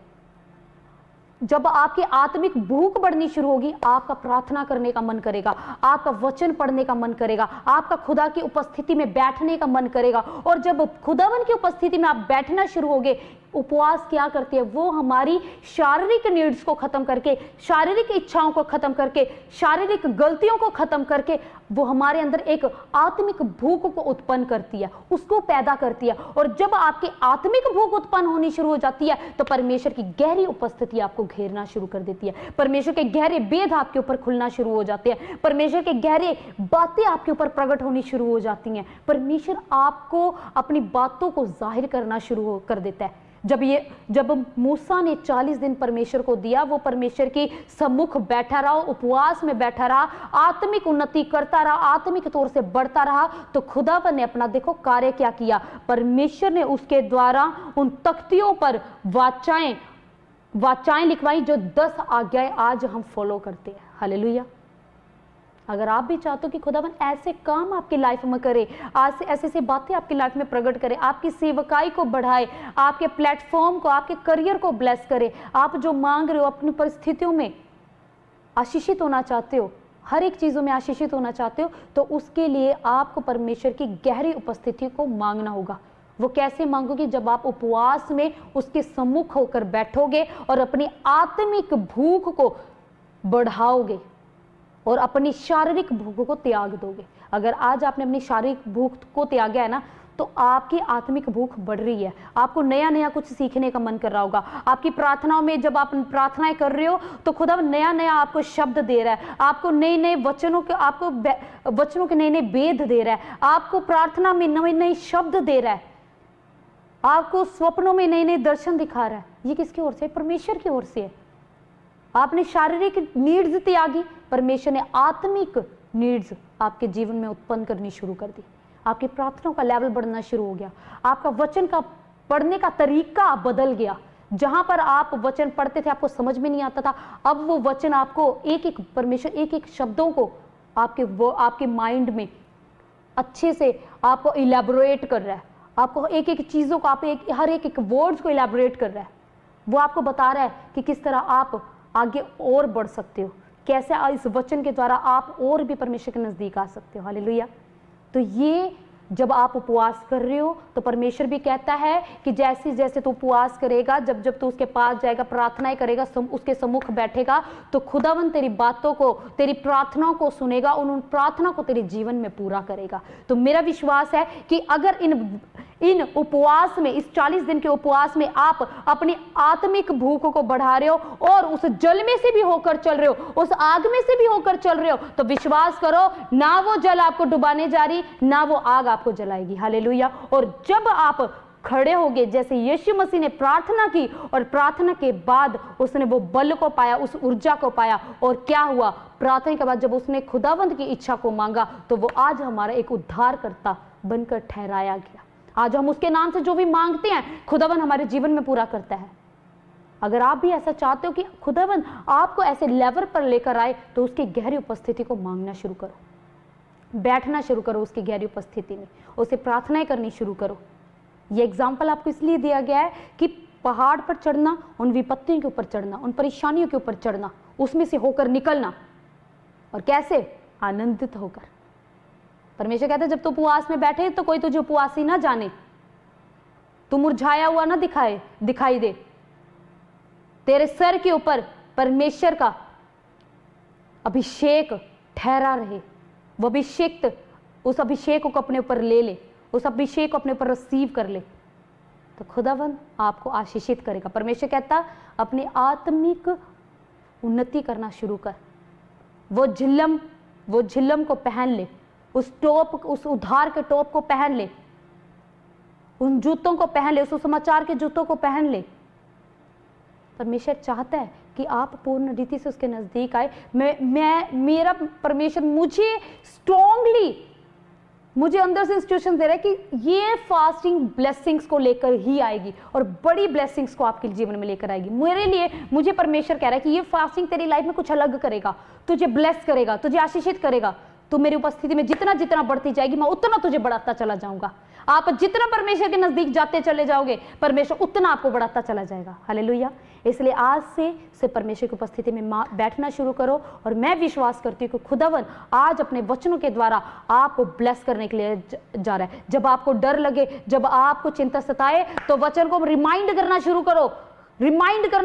जब आपकी आत्मिक भूख बढ़नी शुरू होगी, आपका प्रार्थना करने का मन करेगा, आपका वचन पढ़ने का मन करेगा, आपका खुदा की उपस्थिति में बैठने का मन करेगा। और जब खुदावन की उपस्थिति में आप बैठना शुरू होगे, उपवास क्या करती है, वो हमारी शारीरिक नीड्स को खत्म करके, शारीरिक इच्छाओं को खत्म करके, शारीरिक गलतियों को खत्म करके, वो हमारे अंदर एक आत्मिक भूख को उत्पन्न करती है, उसको पैदा करती है। और जब आपकी आत्मिक भूख उत्पन्न होनी शुरू हो जाती है तो परमेश्वर की गहरी उपस्थिति आपको घेरना शुरू कर देती है। परमेश्वर के गहरे भेद आपके ऊपर खुलना शुरू हो जाते हैं। परमेश्वर के गहरे बातें आपके ऊपर प्रकट होनी शुरू हो जाती हैं। परमेश्वर आपको अपनी बातों को जाहिर करना शुरू कर देता है। जब मूसा ने 40 दिन परमेश्वर को दिया, वो परमेश्वर की सम्मुख बैठा रहा, उपवास में बैठा रहा, आत्मिक उन्नति करता रहा, आत्मिक तौर से बढ़ता रहा, तो खुदावन ने अपना देखो कार्य क्या किया। परमेश्वर ने उसके द्वारा उन तख्तियों पर वाचाएं लिखवाई, जो 10 आज्ञाएं आज हम फॉलो करते हैं। हालेलुया। अगर आप भी चाहते हो कि खुदावन ऐसे काम आपकी लाइफ में करे, आज से ऐसे बातें आपकी लाइफ में प्रकट करे, आपकी सेवकाई को बढ़ाए, आपके प्लेटफॉर्म को, आपके करियर को ब्लेस करे, आप जो मांग रहे हो, अपनी परिस्थितियों में आशीषित होना चाहते हो, हर एक चीजों में आशीषित होना चाहते हो, तो उसके लिए आपको परमेश्वर की गहरी उपस्थिति को मांगना होगा। वो कैसे मांगोगे? जब आप उपवास में उसके सम्मुख होकर बैठोगे और अपनी आत्मिक भूख को बढ़ाओगे और अपनी शारीरिक भूख को त्याग दोगे। अगर आज आपने अपनी शारीरिक भूख को त्यागा है ना, तो आपकी आत्मिक भूख बढ़ रही है, आपको नया नया कुछ सीखने का मन कर रहा होगा। आपकी प्रार्थनाओं में जब आप प्रार्थनाएं कर रहे हो तो खुदा नया नया आपको शब्द दे रहा है, आपको नए नए वचनों के, आपको वचनों के नए नए भेद दे रहा है, आपको प्रार्थना में नए नए शब्द दे रहा है, आपको स्वप्नों में नए नए दर्शन दिखा रहा है। ये किसकी ओर से? परमेश्वर की ओर से है। आपने शारीरिक नीड्स त्यागी, परमेश्वर ने आत्मिक नीड्स आपके जीवन में उत्पन्न करनी शुरू कर दी। आपकी प्रार्थनाओं का लेवल बढ़ना शुरू हो गया, आपका वचन का पढ़ने का तरीका बदल गया। जहां पर आप वचन पढ़ते थे आपको समझ में नहीं आता था, अब वो वचन आपको एक एक, परमेश्वर एक एक शब्दों को आपके माइंड में अच्छे से आपको इलैबोरेट कर रहा है, आपको एक एक चीजों को, हर एक वर्ड्स को इलैबोरेट कर रहा है। वो आपको बता रहा है कि किस तरह आप आगे और बढ़ सकते हो, कैसे इस वचन के द्वारा आप और भी परमेश्वर के नजदीक आ सकते हो। हालेलुया। तो ये जब आप उपवास कर रहे हो तो परमेश्वर भी कहता है कि जैसे जैसे तू उपवास करेगा, जब जब तू उसके पास जाएगा, प्रार्थनाएं करेगा, उसके सम्मुख बैठेगा, तो खुदावन तेरी बातों को, तेरी प्रार्थनाओं को सुनेगा और उन प्रार्थना को तेरे जीवन में पूरा करेगा। तो मेरा विश्वास है कि अगर इन उपवास में, इस 40 दिन के उपवास में आप अपनी आत्मिक भूख को बढ़ा रहे हो और उस जल में से भी होकर चल रहे हो, उस आग में से भी होकर चल रहे हो, तो विश्वास करो, ना वो जल आपको डुबाने जा रही, ना वो आग आपको जलाएगी। हालेलुया। और जब आप खड़े होगे, जैसे यीशु मसीह ने प्रार्थना की और प्रार्थना के बाद उसने वो बल को पाया, उस ऊर्जा को पाया, और क्या हुआ? प्रार्थना के बाद जब उसने खुदावंद की इच्छा को मांगा तो वो आज हमारा एक उद्धारकर्ता बनकर ठहराया गया। आज हम उसके नाम से जो भी मांगते हैं खुदावन हमारे जीवन में पूरा करता है। अगर आप भी ऐसा चाहते हो कि खुदावन आपको ऐसे लेवल पर लेकर आए, तो उसकी गहरी उपस्थिति को मांगना शुरू करो, बैठना शुरू करो उसकी गहरी उपस्थिति में, उसे प्रार्थनाएं करनी शुरू करो। ये एग्जाम्पल आपको इसलिए दिया गया है कि पहाड़ पर चढ़ना, उन विपत्तियों के ऊपर चढ़ना, उन परेशानियों के ऊपर चढ़ना, उसमें से होकर निकलना, और कैसे? आनंदित होकर। परमेश्वर कहता है जब तू उपवास में बैठे तो कोई तुझे उपवासी ना जाने, तू मुरझाया हुआ ना दिखाई दे, तेरे सर के ऊपर परमेश्वर का अभिषेक ठहरा रहे, वो अभिषेक, उस अभिषेक को अपने ऊपर ले ले, उस अभिषेक को अपने ऊपर रिसीव कर ले, तो खुदावन आपको आशीषित करेगा। परमेश्वर कहता अपनी आत्मिक उन्नति करना शुरू कर, वो झिल्लम को पहन ले, उस टोप, उस उद्धार के टोप को पहन ले, उन जूतों को पहन ले, उस सुसमाचार के जूतों को पहन ले। परमेश्वर चाहता है कि आप पूर्ण रीति से उसके नजदीक आए। मेरा परमेश्वर मुझे अंदर से इंस्ट्रक्शन दे रहा है कि ये फास्टिंग ब्लेसिंग्स को लेकर ही आएगी और बड़ी ब्लेसिंग्स को आपके जीवन में लेकर आएगी। मेरे लिए मुझे परमेश्वर कह रहा है कि ये फास्टिंग तेरी लाइफ में कुछ अलग करेगा, तुझे ब्लेस करेगा, तुझे आशीषित करेगा। तू मेरी उपस्थिति में जितना जितना बढ़ती जाएगी, मैं उतना तुझे बढ़ाता चला जाऊंगा। आप जितना परमेश्वर के नजदीक जाते चले जाओगे, परमेश्वर उतना आपको बढ़ाता चला जाएगा। हालेलुया। इसलिए आज से परमेश्वर की उपस्थिति में बैठना शुरू करो और मैं विश्वास करती हूँ कि खुदावन आज अपने वचनों के द्वारा आपको ब्लेस करने के लिए जा रहा है। जब आपको डर लगे, जब आपको चिंता सताए, तो वचन को रिमाइंड करना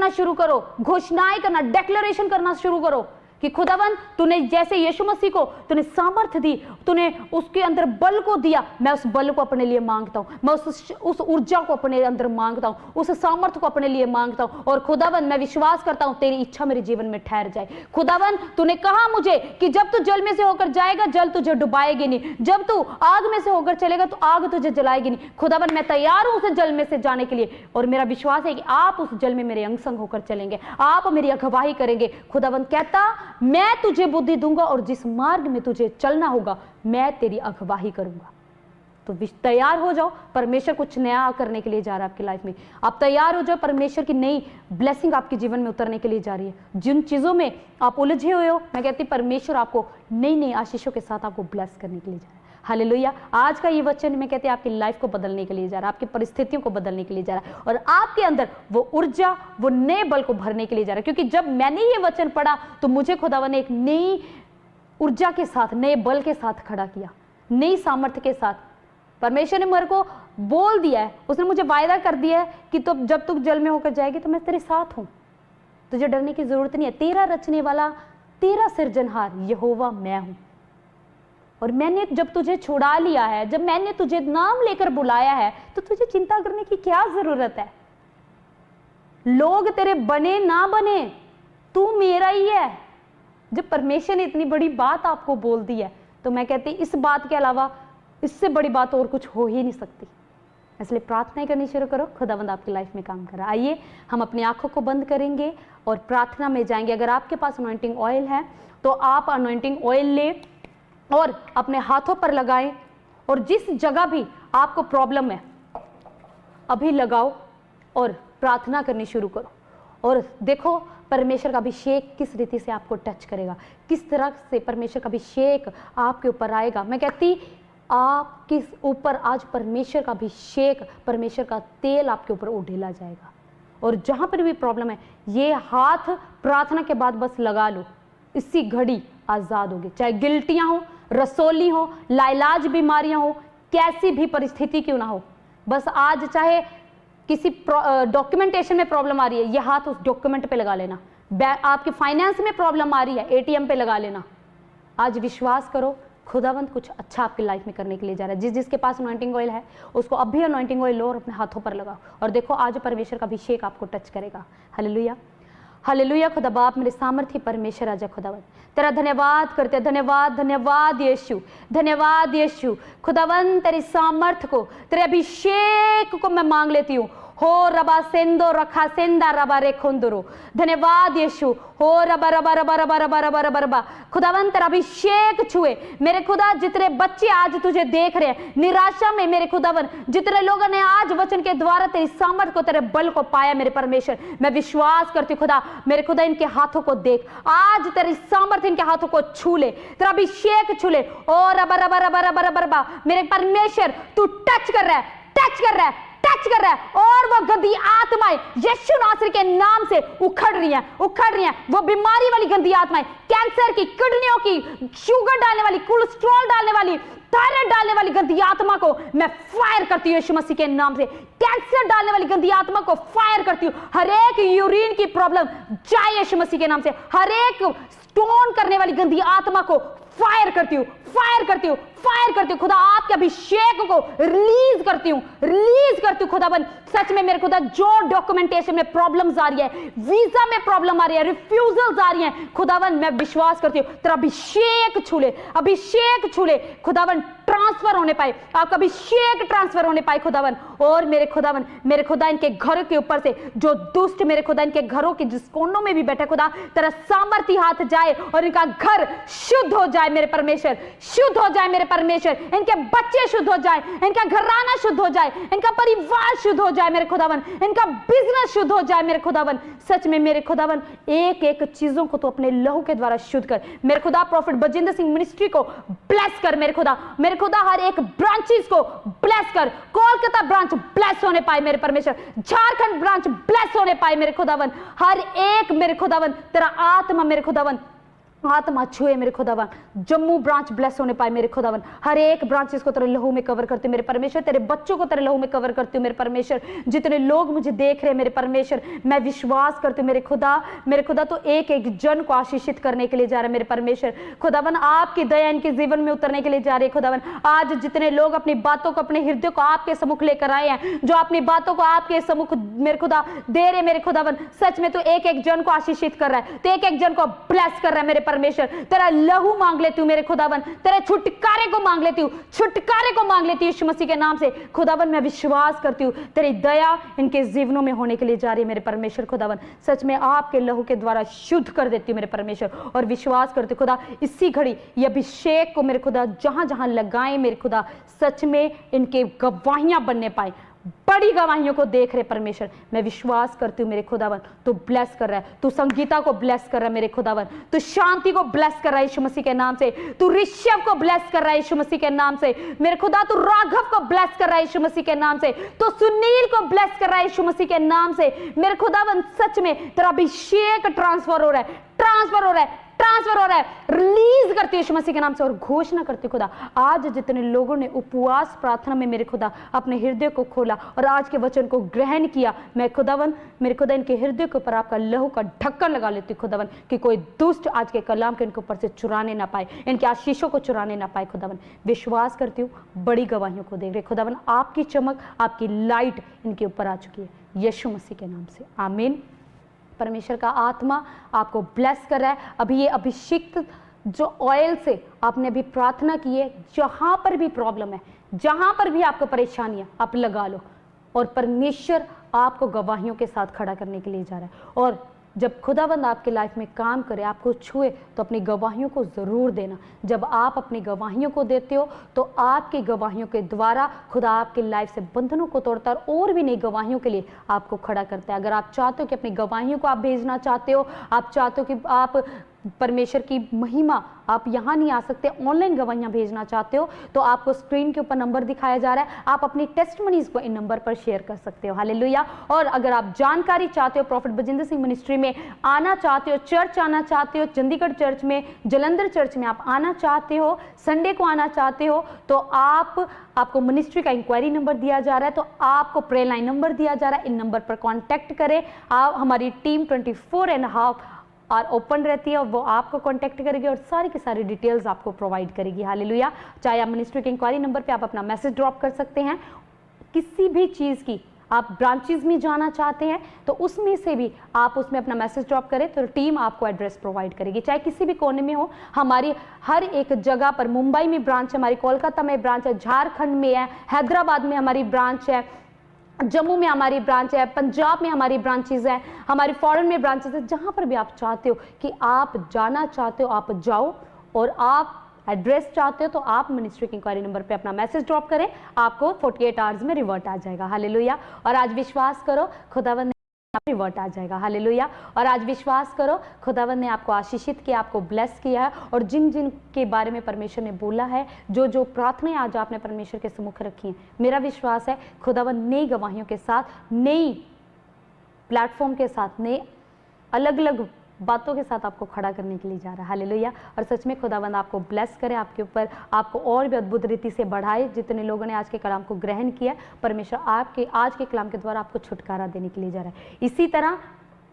शुरू करो, घोषणाएं करना, डिक्लेरेशन करना शुरू करो कि खुदावन तूने जैसे यीशु मसीह को तूने सामर्थ दी, तूने उसके अंदर बल को दिया, मैं उस बल को अपने लिए मांगता हूं, मैं उस ऊर्जा को अपने अंदर मांगता हूं, उस सामर्थ को अपने लिए मांगता हूं। और खुदावन मैं विश्वास करता हूं तेरी इच्छा मेरे जीवन में ठहर जाए। खुदावन तूने कहा मुझे कि जब तू जल में से होकर जाएगा, जल तुझे डुबाएगी नहीं, जब तू आग में से होकर चलेगा तो आग तुझे जलाएगी नहीं। खुदावन मैं तैयार हूं उस जल में से जाने के लिए, और मेरा विश्वास है कि आप उस जल में मेरे अंग संग होकर चलेंगे, आप मेरी अगुवाई करेंगे। खुदावन कहता मैं तुझे बुद्धि दूंगा और जिस मार्ग में तुझे चलना होगा मैं तेरी अगुवाई करूंगा। तो तैयार हो जाओ, परमेश्वर कुछ नया करने के लिए जा रहा है आपकी लाइफ में। आप तैयार हो जाओ, परमेश्वर की नई ब्लेसिंग आपके जीवन में उतरने के लिए जा रही है। जिन चीजों में आप उलझे हुए हो, मैं कहती परमेश्वर आपको नई नई आशीषों के साथ आपको ब्लेस करने के लिए जा रहा है। हालेलुया। आज का ये वचन मैं कहती आपकी लाइफ को बदलने के लिए जा रहा है, आपकी परिस्थितियों को बदलने के लिए जा रहा है, और आपके अंदर वो ऊर्जा, वो नए बल को भरने के लिए जा रहा है। क्योंकि जब मैंने ये वचन पढ़ा तो मुझे खुदावन ने एक नई ऊर्जा के साथ, नए बल के साथ खड़ा किया, नई सामर्थ्य के साथ। परमेश्वर ने मेरे को बोल दिया है, उसने मुझे वायदा कर दिया है कि तो जब तू जल में होकर जाएगी तो मैं तेरे साथ हूं, तुझे डरने की जरूरत नहीं है। तेरा रचने वाला, तेरा सृजनहार यहोवा मैं हूं, और मैंने जब तुझे छुड़ा लिया है, जब मैंने तुझे नाम लेकर बुलाया है, तो तुझे चिंता करने की क्या जरूरत है। लोग तेरे बने ना बने, तू मेरा ही है। जब परमेश्वर ने इतनी बड़ी बात आपको बोल दी है, तो मैं कहती इस बात के अलावा इससे बड़ी बात और कुछ हो ही नहीं सकती। इसलिए प्रार्थनाएं करनी शुरू करो, खुदावंद आपकी लाइफ में काम कर रहा है। आइए हम अपनी आंखों को बंद करेंगे और प्रार्थना में जाएंगे। अगर आपके पास अनॉइंटिंग ऑयल है तो आप अनॉइंटिंग ऑयल ले और अपने हाथों पर लगाएं, और जिस जगह भी आपको प्रॉब्लम है अभी लगाओ और प्रार्थना करनी शुरू करो, और देखो परमेश्वर का अभिषेक किस रीति से आपको टच करेगा, किस तरह से परमेश्वर का अभिषेक आपके ऊपर आएगा। मैं कहती आपके ऊपर आज परमेश्वर का अभिषेक, परमेश्वर का तेल आपके ऊपर उड़ेला जाएगा। और जहां पर भी प्रॉब्लम है, ये हाथ प्रार्थना के बाद बस लगा लो, इसी घड़ी आजाद होगी। चाहे गिल्टियां हो, रसोली हो, लाइलाज बीमारियां हो, कैसी भी परिस्थिति क्यों ना हो, बस आज चाहे किसी डॉक्यूमेंटेशन में प्रॉब्लम आ रही है, यह हाथ उस डॉक्यूमेंट पे लगा लेना। आपके फाइनेंस में प्रॉब्लम आ रही है, एटीएम पे लगा लेना। आज विश्वास करो, खुदावंत कुछ अच्छा आपकी लाइफ में करने के लिए जा रहा है। जिसके पास अनॉइंटिंग ऑयल है उसको अभी अनॉइंटिंग ऑयल लो और अपने हाथों पर लगाओ, और देखो आज परमेश्वर का अभिषेक आपको टच करेगा। Hallelujah, hallelujah. खुदा बाप, मेरे सामर्थ्य परमेश्वर आजा खुदावंत तेरा धन्यवाद करते, धन्यवाद, धन्यवाद यीशु, धन्यवाद यीशु। खुदावंत तेरी सामर्थ्य को, तेरे अभिषेक को मैं मांग लेती हूँ। हो रबा सेंदो रखा सेंदा रबा रे खुंदरो, धन्यवाद यीशु। हो रबा रबा रबा रबा रबा रबा रबा रबा। खुदावंत तेरा अभिषेक छुए मेरे खुदा। जितने बच्चे आज तुझे देख रहे हैं निराशा में, मेरे खुदावन, जितने लोगों ने आज वचन के द्वारा तेरी सामर्थ को, तेरे बल को पाया, मेरे परमेश्वर, मैं विश्वास करती हूँ खुदा, मेरे खुदा इनके हाथों को देख, आज तेरी सामर्थ इनके हाथों को छू ले, तेरा अभिषेक छू ले। ओ रबा रबा रबा रबा रबा रबा। मेरे परमेश्वर तू टच कर रहा है, टच कर रहा है, टच कर रहा है, और वो गंदी आत्माएं यीशु नासरी के नाम से उखड़ रही हैं, उखड़ रही हैं। वो बीमारी वाली गंदी आत्माएं कैंसर की, किडनियों की, शुगर डालने वाली, कोलेस्ट्रॉल डालने वाली, थायराइड डालने वाली गंदी आत्मा को मैं फायर करती हूँ यीशु मसीह के नाम से। कैंसर डालने वाली गंदी आत्मा को फायर करती हूँ। हर एक यूरिन की प्रॉब्लम जाए यीशु मसीह के नाम से। हर एक स्टोन करने वाली गंदी आत्मा को फायर करती हूँ, फायर करती हूँ, फायर करती हूँ। खुदा आपके अभिषेक को रिलीज करती हूँ, रिलीज करती हूँ खुदावन। सच में मेरे खुदा जो डॉक्यूमेंटेशन में प्रॉब्लम्स आ रही है, वीजा में प्रॉब्लम आ रही है, रिफ्यूजल्स आ रही हैं, खुदावन मैं विश्वास करती हूँ तेरा अभिषेक छू ले, अभिषेक छू ले खुदावन। ट्रांसफर होने पाए, आपका अभिषेक ट्रांसफर होने पाए खुदावन। और मेरे खुदावन, मेरे खुदा इनके घर के ऊपर से जो दुष्ट मेरे खुदा इनके घरों के जिस कोनों में भी बैठे खुदा, तेरा सामर्थ्य हाथ जाए और इनका घर शुद्ध हो जाए मेरे परमेश्वर, शुद्ध हो जाए मेरे परमेश्वर। इनके बच्चे शुद्ध हो जाए, इनका घराना शुद्ध हो जाए, इनका परिवार शुद्ध हो जाए मेरे खुदावन, इनका बिजनेस शुद्ध हो जाए मेरे खुदावन। सच में मेरे खुदावन एक एक चीजों को तो अपने लहू के द्वारा शुद्ध कर मेरे खुदा। प्रॉफिट बजिंदर सिंह मिनिस्ट्री को ब्लेस कर मेरे खुदा, मेरे खुदा हर एक ब्रांचेस को ब्लेस कर। कोलकाता ब्रांच ब्लेस होने पाए मेरे परमेश्वर, झारखंड ब्रांच ब्लेस होने पाए मेरे खुदावन। हर एक मेरे खुदावन तेरा आत्मा मेरे खुदावन आत्मा छुए मेरे खुदावन। जम्मू ब्रांच ब्लेस होने पाए मेरे खुदावन। हर एक ब्रांचेस को तेरे लहू में कवर करते मेरे परमेश्वर, तेरे बच्चों को तेरे लहू में कवर करती हूँ मेरे परमेश्वर। जितने लोग मुझे देख रहे हैं मेरे परमेश्वर, मैं विश्वास करती हूँ मेरे खुदा तो एक एक जन को आशीषित करने के लिए जा रहे हैं मेरे परमेश्वर। खुदावन आपकी दया इनके जीवन में उतरने के लिए जा रही है खुदावन। आज जितने लोग अपनी बातों को, अपने हृदय को आपके सम्मुख लेकर आए हैं, जो अपनी बातों को आपके सम्मुख मेरे खुदा दे रहे मेरे खुदावन, सच में तो एक एक जन को आशीषित कर रहा है, तो एक एक जन को ब्लेस कर रहा है मेरे परमेश्वर। तेरा लहू मांग लेती हूँ मेरे खुदावन, तेरे छुटकारे को मांग लेती हूँ, छुटकारे को मांग लेती हूँ यीशु मसीह के नाम से खुदावन। मैं विश्वास करती हूँ तेरी दया इनके जीवनों में होने के लिए जा रही है मेरे परमेश्वर खुदावन। सच में आपके लहू के द्वारा शुद्ध कर देती हूँ मेरे परमेश्वर, और विश्वास करती हूँ खुदा इसी घड़ी ये अभिषेक को मेरे खुदा जहां जहां लगाए मेरे खुदा, सच में इनके गवाहियां बनने पाए, बड़ी गवाहियों को देख रहे परमेश्वर। मैं विश्वास करती हूँ मेरे खुदावन तू ब्लेस कर रहा है, तू संगीता को ब्लेस कर रहा है मेरे खुदावन, तू शांति को ब्लेस कर रहा है यीशु मसीह के नाम से, तू ऋषभ को ब्लेस कर रहा है यीशु मसीह के नाम से मेरे खुदा, तू राघव को ब्लेस कर रहा है यीशु मसीह के नाम से, तू सुनील को ब्लेस कर रहा है यीशु मसीह के नाम से मेरे खुदावन। सच में तेरा अभिषेक ट्रांसफर हो रहा है, ट्रांसफर हो रहा है, ट्रांसफर हो रहा है। रिलीज करती है यीशु मसीह के नाम से और घोषणा करती खुदा, आज जितने लोगों ने उपवास प्रार्थना में मेरे खुदा अपने हृदय को खोला और आज के वचन को ग्रहण किया, मैं खुदावन मेरे खुदा इनके हृदय के ऊपर आपका लहू का ढक्कन लगा लेती खुदावन, कि कोई दुष्ट आज के कलाम के इनके ऊपर से चुराने ना पाए, इनके आशीषों को चुराने ना पाए खुदावन। विश्वास करती हूँ बड़ी गवाहियों को देख रहे खुदावन, आपकी चमक, आपकी लाइट इनके ऊपर आ चुकी है यीशु मसीह के नाम से, आमीन। परमेश्वर का आत्मा आपको ब्लेस कर रहा है। अभी ये अभिषिक्त जो ऑयल से आपने अभी प्रार्थना की है, जहां पर भी प्रॉब्लम है, जहां पर भी आपको परेशानी है, आप लगा लो, और परमेश्वर आपको गवाहियों के साथ खड़ा करने के लिए जा रहा है। और जब खुदावंद आपके लाइफ में काम करे, आपको छुए, तो अपनी गवाहियों को ज़रूर देना। जब आप अपनी गवाहियों को देते हो तो आपकी गवाहियों के द्वारा खुदा आपकी लाइफ से बंधनों को तोड़ता है और भी नई गवाहियों के लिए आपको खड़ा करता है। अगर आप चाहते हो कि अपनी गवाहियों को आप भेजना चाहते हो, आप चाहते हो कि आप परमेश्वर की महिमा, आप यहाँ नहीं आ सकते, ऑनलाइन गवाहियाँ भेजना चाहते हो, तो आपको स्क्रीन के ऊपर नंबर दिखाया जा रहा है, आप अपनी टेस्टमनीज को इन नंबर पर शेयर कर सकते हो। हालेलुया। और अगर आप जानकारी चाहते हो, प्रॉफिट बजिंदर सिंह मिनिस्ट्री में आना चाहते हो, चर्च आना चाहते हो, चंडीगढ़ चर्च में, जलंधर चर्च में आप आना चाहते हो, संडे को आना चाहते हो, तो आपको मिनिस्ट्री का इंक्वायरी नंबर दिया जा रहा है, तो आपको प्रेयर लाइन नंबर दिया जा रहा है, इन नंबर पर कॉन्टैक्ट करें। आप, हमारी टीम 24.5 और ओपन रहती है और वो आपको कांटेक्ट करेगी और सारी की सारी डिटेल्स आपको प्रोवाइड करेगी। हालेलुया। चाहे आप मिनिस्ट्री के इंक्वायरी नंबर पे आप अपना मैसेज ड्रॉप कर सकते हैं, किसी भी चीज़ की आप ब्रांचेस में जाना चाहते हैं तो उसमें से भी आप उसमें अपना मैसेज ड्रॉप करें तो टीम आपको एड्रेस प्रोवाइड करेगी, चाहे किसी भी कोने में हो। हमारी हर एक जगह पर, मुंबई में ब्रांच है, हमारी कोलकाता में ब्रांच है, झारखंड में है, हैदराबाद में हमारी ब्रांच है, जम्मू में हमारी ब्रांच है, पंजाब में हमारी ब्रांचेज है, हमारी फॉरेन में ब्रांचेज है। जहां पर भी आप चाहते हो कि आप जाना चाहते हो, आप जाओ, और आप एड्रेस चाहते हो तो आप मिनिस्ट्री की इंक्वायरी नंबर पे अपना मैसेज ड्रॉप करें, आपको 48 आवर्स में रिवर्ट आ जाएगा। हालेलुया। और आज विश्वास करो खुदावंद रिवर्ट आ जाएगा। हालेलुया। और आज विश्वास करो खुदावंद ने आपको आशीषित किया, आपको ब्लेस किया है, और जिन जिन के बारे में परमेश्वर ने बोला है, जो जो प्रार्थनाएं आज आपने परमेश्वर के सम्मुख रखी हैं, मेरा विश्वास है खुदावंद नई गवाहियों के साथ, नई प्लेटफॉर्म के साथ, नए अलग अलग बातों के साथ आपको खड़ा करने के लिए जा रहा है। हालेलुया। और सच में खुदावंद आपको ब्लेस करे, आपके ऊपर आपको और भी अद्भुत रीति से बढ़ाए। जितने लोगों ने आज के कलाम को ग्रहण किया, परमेश्वर आपके आज के कलाम के द्वारा आपको छुटकारा देने के लिए जा रहा है। इसी तरह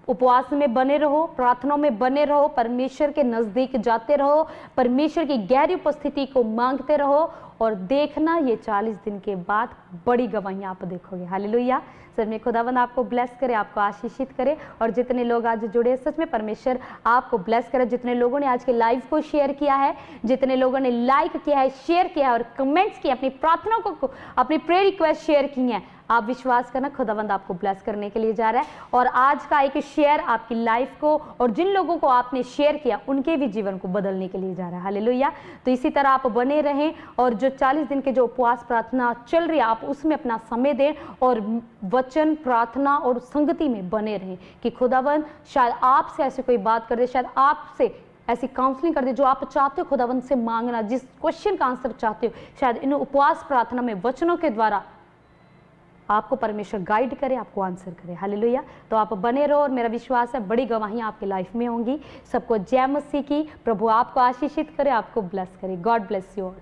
उपवास में बने रहो, प्रार्थनाओं में बने रहो, परमेश्वर के नज़दीक जाते रहो, परमेश्वर की गहरी उपस्थिति को मांगते रहो और देखना ये 40 दिन के बाद बड़ी गवाहियां आप देखोगे। हालेलुया। सच में खुदावंद आपको ब्लेस करे, आपको आशीषित करे। और जितने लोग आज जुड़े, सच में परमेश्वर आपको ब्लेस करे। जितने लोगों ने आज के लाइव को शेयर किया है, जितने लोगों ने लाइक किया है, शेयर किया है और कमेंट्स किए, अपनी प्रार्थनाओं को, अपनी प्रेयर रिक्वेस्ट शेयर की हैं, आप विश्वास करना खुदावंद आपको ब्लेस करने के लिए जा रहा है। और आज का एक शेयर आपकी लाइफ को और जिन लोगों को आपने शेयर किया उनके भी जीवन को बदलने के लिए जा रहा है। हालेलुया। तो इसी तरह आप बने रहें और जो 40 दिन के जो उपवास प्रार्थना चल रही है, आप उसमें अपना समय दें और वचन, प्रार्थना और संगति में बने रहें कि खुदावंद शायद आपसे ऐसी कोई बात कर दे, शायद आपसे ऐसी काउंसलिंग कर दे जो आप चाहते हो खुदावंद से मांगना, जिस क्वेश्चन का आंसर चाहते हो, शायद इन उपवास प्रार्थना में वचनों के द्वारा आपको परमेश्वर गाइड करे, आपको आंसर करे। हालेलुया। तो आप बने रहो और मेरा विश्वास है बड़ी गवाहियां आपकी लाइफ में होंगी। सबको जय मसीह की। प्रभु आपको आशीषित करे, आपको ब्लेस करे। God bless you all.